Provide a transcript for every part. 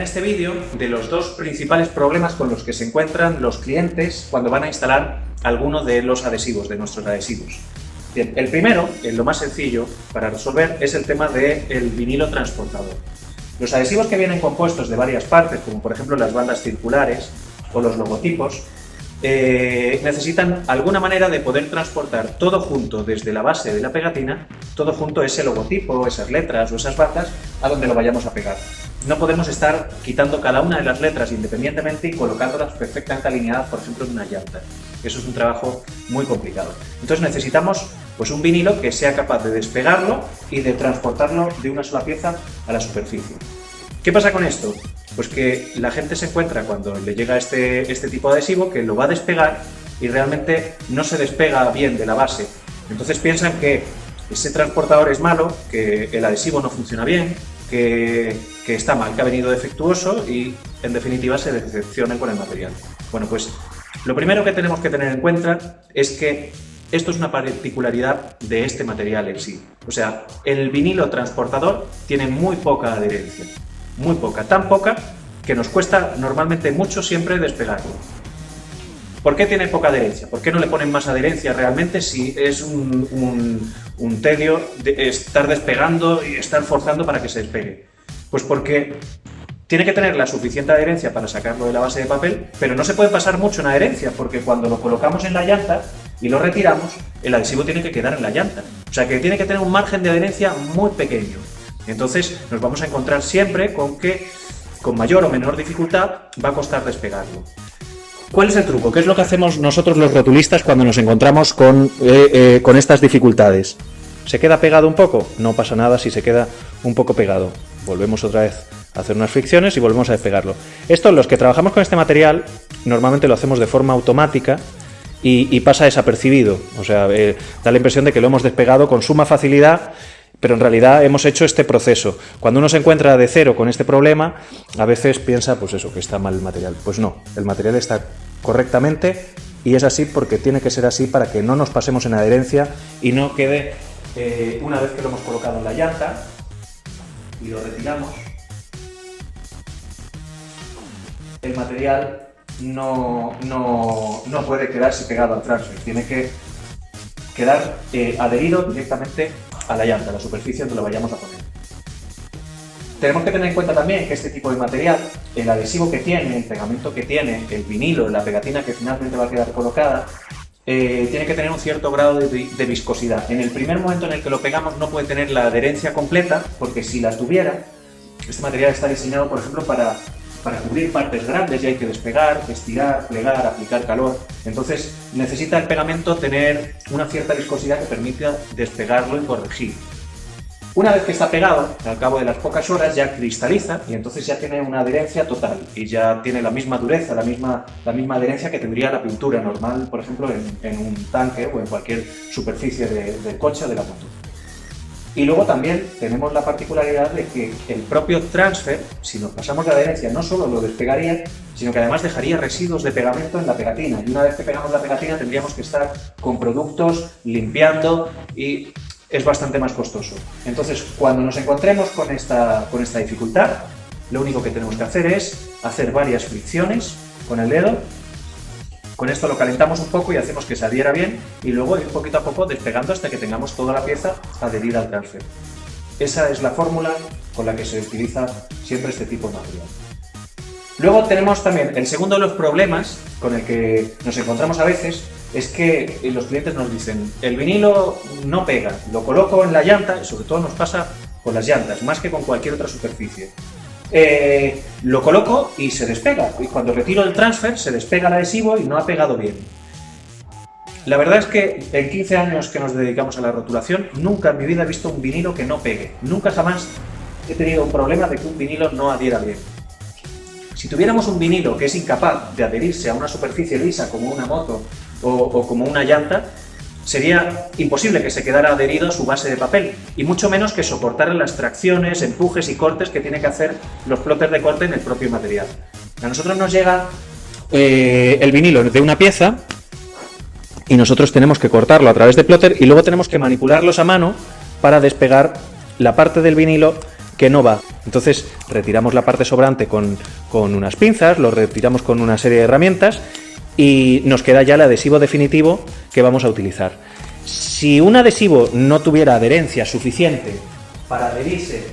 este vídeo de los dos principales problemas con los que se encuentran los clientes cuando van a instalar alguno de los adhesivos, de nuestros adhesivos. Bien, el primero, lo más sencillo para resolver, es el tema del vinilo transportador. Los adhesivos que vienen compuestos de varias partes, como por ejemplo las bandas circulares o los logotipos, necesitan alguna manera de poder transportar todo junto desde la base de la pegatina, todo junto ese logotipo, esas letras o esas bandas, a donde lo vayamos a pegar. No podemos estar quitando cada una de las letras independientemente y colocándolas perfectamente alineadas, por ejemplo, en una llanta. Eso es un trabajo muy complicado. Entonces necesitamos pues, un vinilo que sea capaz de despegarlo y de transportarlo de una sola pieza a la superficie. ¿Qué pasa con esto? Pues que la gente se encuentra cuando le llega este tipo de adhesivo que lo va a despegar y realmente no se despega bien de la base. Entonces piensan que ese transportador es malo, que el adhesivo no funciona bien, que está mal, que ha venido defectuoso y en definitiva se decepcionan con el material. Bueno, pues lo primero que tenemos que tener en cuenta es que esto es una particularidad de este material en sí. O sea, el vinilo transportador tiene muy poca adherencia. Muy poca, tan poca que nos cuesta normalmente mucho siempre despegarlo. ¿Por qué tiene poca adherencia? ¿Por qué no le ponen más adherencia realmente si es un tedio de estar despegando y estar forzando para que se despegue? Pues porque tiene que tener la suficiente adherencia para sacarlo de la base de papel, pero no se puede pasar mucho en adherencia porque cuando lo colocamos en la llanta y lo retiramos, el adhesivo tiene que quedar en la llanta. O sea que tiene que tener un margen de adherencia muy pequeño. Entonces nos vamos a encontrar siempre con que con mayor o menor dificultad va a costar despegarlo. ¿Cuál es el truco? ¿Qué es lo que hacemos nosotros los rotulistas cuando nos encontramos con estas dificultades? ¿Se queda pegado un poco? No pasa nada si se queda un poco pegado. Volvemos otra vez a hacer unas fricciones y volvemos a despegarlo. Esto, los que trabajamos con este material, normalmente lo hacemos de forma automática y pasa desapercibido. O sea, da la impresión de que lo hemos despegado con suma facilidad, pero en realidad hemos hecho este proceso. Cuando uno se encuentra de cero con este problema, a veces piensa, pues eso, que está mal el material. Pues no, el material está correctamente y es así porque tiene que ser así para que no nos pasemos en adherencia y no quede, una vez que lo hemos colocado en la llanta y lo retiramos, el material no puede quedarse pegado al transfer, tiene que quedar adherido directamente a la llanta, a la superficie donde lo vayamos a poner. Tenemos que tener en cuenta también que este tipo de material, el adhesivo que tiene, el pegamento que tiene, el vinilo, la pegatina que finalmente va a quedar colocada, tiene que tener un cierto grado de viscosidad. En el primer momento en el que lo pegamos no puede tener la adherencia completa, porque si la tuviera, este material está diseñado, por ejemplo, para cubrir partes grandes y hay que despegar, estirar, plegar, aplicar calor. Entonces necesita el pegamento tener una cierta viscosidad que permita despegarlo y corregir. Una vez que está pegado, al cabo de las pocas horas ya cristaliza y entonces ya tiene una adherencia total y ya tiene la misma dureza, la misma adherencia que tendría la pintura normal, por ejemplo, en un tanque o en cualquier superficie del coche o de la moto. Y luego también tenemos la particularidad de que el propio transfer, si nos pasamos de adherencia, no solo lo despegaría, sino que además dejaría residuos de pegamento en la pegatina. Y una vez que pegamos la pegatina tendríamos que estar con productos, limpiando y es bastante más costoso. Entonces, cuando nos encontremos con esta dificultad, lo único que tenemos que hacer es hacer varias fricciones con el dedo. Con esto lo calentamos un poco y hacemos que se adhiera bien y luego ir poquito a poco despegando hasta que tengamos toda la pieza adherida al transfer. Esa es la fórmula con la que se utiliza siempre este tipo de material. Luego tenemos también el segundo de los problemas con el que nos encontramos a veces, es que los clientes nos dicen el vinilo no pega, lo coloco en la llanta, y sobre todo nos pasa con las llantas, más que con cualquier otra superficie. Lo coloco y se despega, y cuando retiro el transfer se despega el adhesivo y no ha pegado bien. La verdad es que en 15 años que nos dedicamos a la rotulación, nunca en mi vida he visto un vinilo que no pegue, nunca jamás he tenido un problema de que un vinilo no adhiera bien. Si tuviéramos un vinilo que es incapaz de adherirse a una superficie lisa como una moto o como una llanta, sería imposible que se quedara adherido a su base de papel, y mucho menos que soportara las tracciones, empujes y cortes que tiene que hacer los plotters de corte en el propio material. A nosotros nos llega el vinilo de una pieza y nosotros tenemos que cortarlo a través de plotter y luego tenemos que manipularlos a mano para despegar la parte del vinilo que no va. Entonces retiramos la parte sobrante con unas pinzas, lo retiramos con una serie de herramientas y nos queda ya el adhesivo definitivo que vamos a utilizar. Si un adhesivo no tuviera adherencia suficiente para adherirse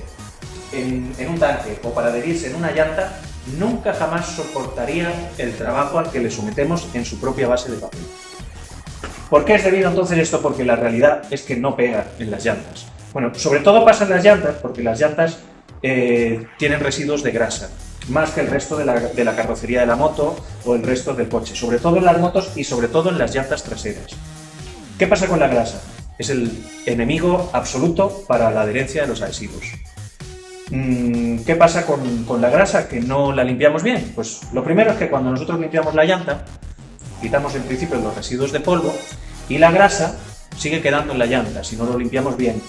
en un tanque o para adherirse en una llanta, nunca jamás soportaría el trabajo al que le sometemos en su propia base de papel. ¿Por qué es debido entonces esto? Porque la realidad es que no pega en las llantas. Bueno, sobre todo pasa en las llantas porque las llantas tienen residuos de grasa, más que el resto de la carrocería de la moto o el resto del coche, sobre todo en las motos y sobre todo en las llantas traseras. ¿Qué pasa con la grasa? Es el enemigo absoluto para la adherencia de los adhesivos. ¿Qué pasa con la grasa? ¿Que no la limpiamos bien? Pues lo primero es que cuando nosotros limpiamos la llanta, quitamos en principio los residuos de polvo y la grasa sigue quedando en la llanta si no lo limpiamos bien.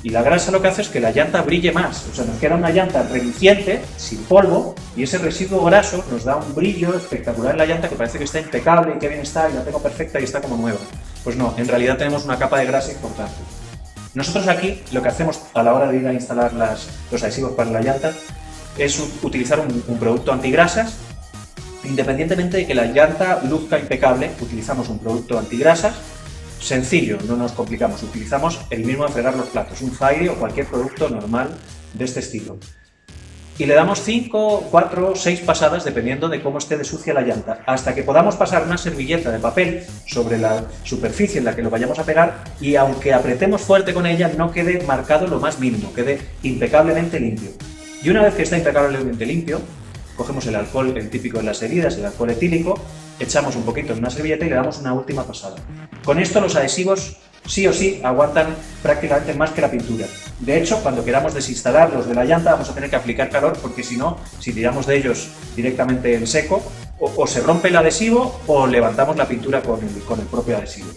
Y la grasa lo que hace es que la llanta brille más, o sea, nos queda una llanta reluciente, sin polvo, y ese residuo graso nos da un brillo espectacular en la llanta que parece que está impecable y que bien está y la tengo perfecta y está como nueva. Pues no, en realidad tenemos una capa de grasa importante. Nosotros aquí lo que hacemos a la hora de ir a instalar los adhesivos para la llanta es utilizar un producto antigrasas. Independientemente de que la llanta luzca impecable, utilizamos un producto antigrasas sencillo, no nos complicamos, utilizamos el mismo de fregar los platos, un Fairy o cualquier producto normal de este estilo. Y le damos 5, 4, 6 pasadas dependiendo de cómo esté de sucia la llanta, hasta que podamos pasar una servilleta de papel sobre la superficie en la que lo vayamos a pegar y aunque apretemos fuerte con ella no quede marcado lo más mínimo, quede impecablemente limpio. Y una vez que está impecablemente limpio, cogemos el alcohol, el típico de las heridas, el alcohol etílico, echamos un poquito en una servilleta y le damos una última pasada. Con esto los adhesivos sí o sí aguantan prácticamente más que la pintura. De hecho, cuando queramos desinstalarlos de la llanta vamos a tener que aplicar calor porque si no, si tiramos de ellos directamente en seco, o se rompe el adhesivo o levantamos la pintura con el propio adhesivo.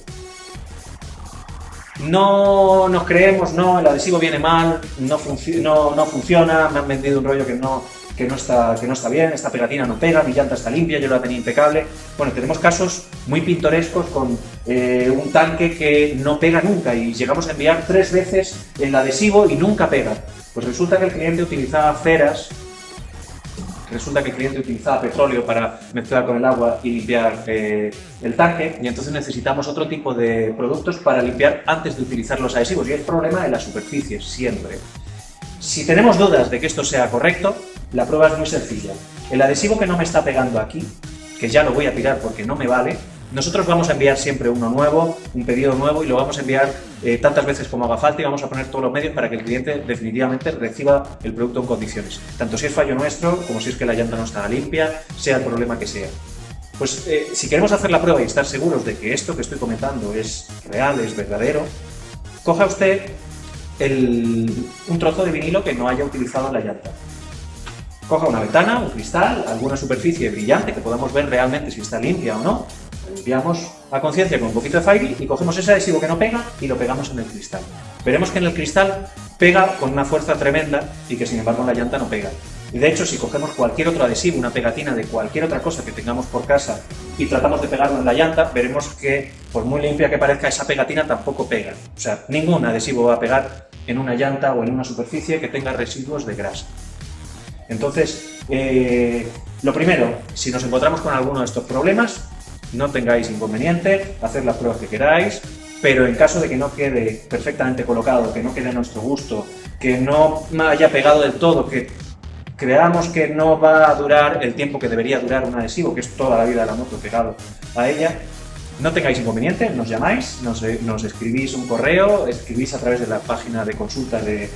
No nos creemos, no, el adhesivo viene mal, no funciona, me han vendido un rollo que no está bien, esta pegatina no pega, mi llanta está limpia, yo la tenía impecable. Bueno, tenemos casos muy pintorescos con un tanque que no pega nunca y llegamos a enviar 3 veces el adhesivo y nunca pega. Pues resulta que el cliente utilizaba ceras, resulta que el cliente utilizaba petróleo para mezclar con el agua y limpiar el tanque y entonces necesitamos otro tipo de productos para limpiar antes de utilizar los adhesivos y es problema de las superficies, siempre. Si tenemos dudas de que esto sea correcto, la prueba es muy sencilla. El adhesivo que no me está pegando aquí, que ya lo voy a tirar porque no me vale, nosotros vamos a enviar siempre uno nuevo, un pedido nuevo y lo vamos a enviar tantas veces como haga falta y vamos a poner todos los medios para que el cliente definitivamente reciba el producto en condiciones. Tanto si es fallo nuestro como si es que la llanta no está limpia, sea el problema que sea. Pues si queremos hacer la prueba y estar seguros de que esto que estoy comentando es real, es verdadero, coja usted un trozo de vinilo que no haya utilizado en la llanta. Coja una ventana, un cristal, alguna superficie brillante que podamos ver realmente si está limpia o no. La limpiamos a conciencia con un poquito de Fairy y cogemos ese adhesivo que no pega y lo pegamos en el cristal. Veremos que en el cristal pega con una fuerza tremenda y que sin embargo en la llanta no pega. Y de hecho, si cogemos cualquier otro adhesivo, una pegatina de cualquier otra cosa que tengamos por casa y tratamos de pegarlo en la llanta, veremos que por muy limpia que parezca esa pegatina tampoco pega. O sea, ningún adhesivo va a pegar en una llanta o en una superficie que tenga residuos de grasa. Entonces, lo primero, si nos encontramos con alguno de estos problemas, no tengáis inconveniente, haced las pruebas que queráis, pero en caso de que no quede perfectamente colocado, que no quede a nuestro gusto, que no haya pegado del todo, que creamos que no va a durar el tiempo que debería durar un adhesivo, que es toda la vida de la moto pegado a ella, no tengáis inconveniente, nos llamáis, nos escribís un correo, escribís a través de la página de consulta de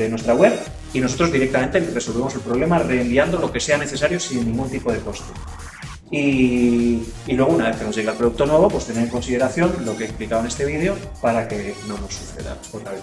nuestra web y nosotros directamente resolvemos el problema reenviando lo que sea necesario sin ningún tipo de coste. Y luego, una vez que nos llegue el producto nuevo, pues tener en consideración lo que he explicado en este vídeo para que no nos suceda otra vez.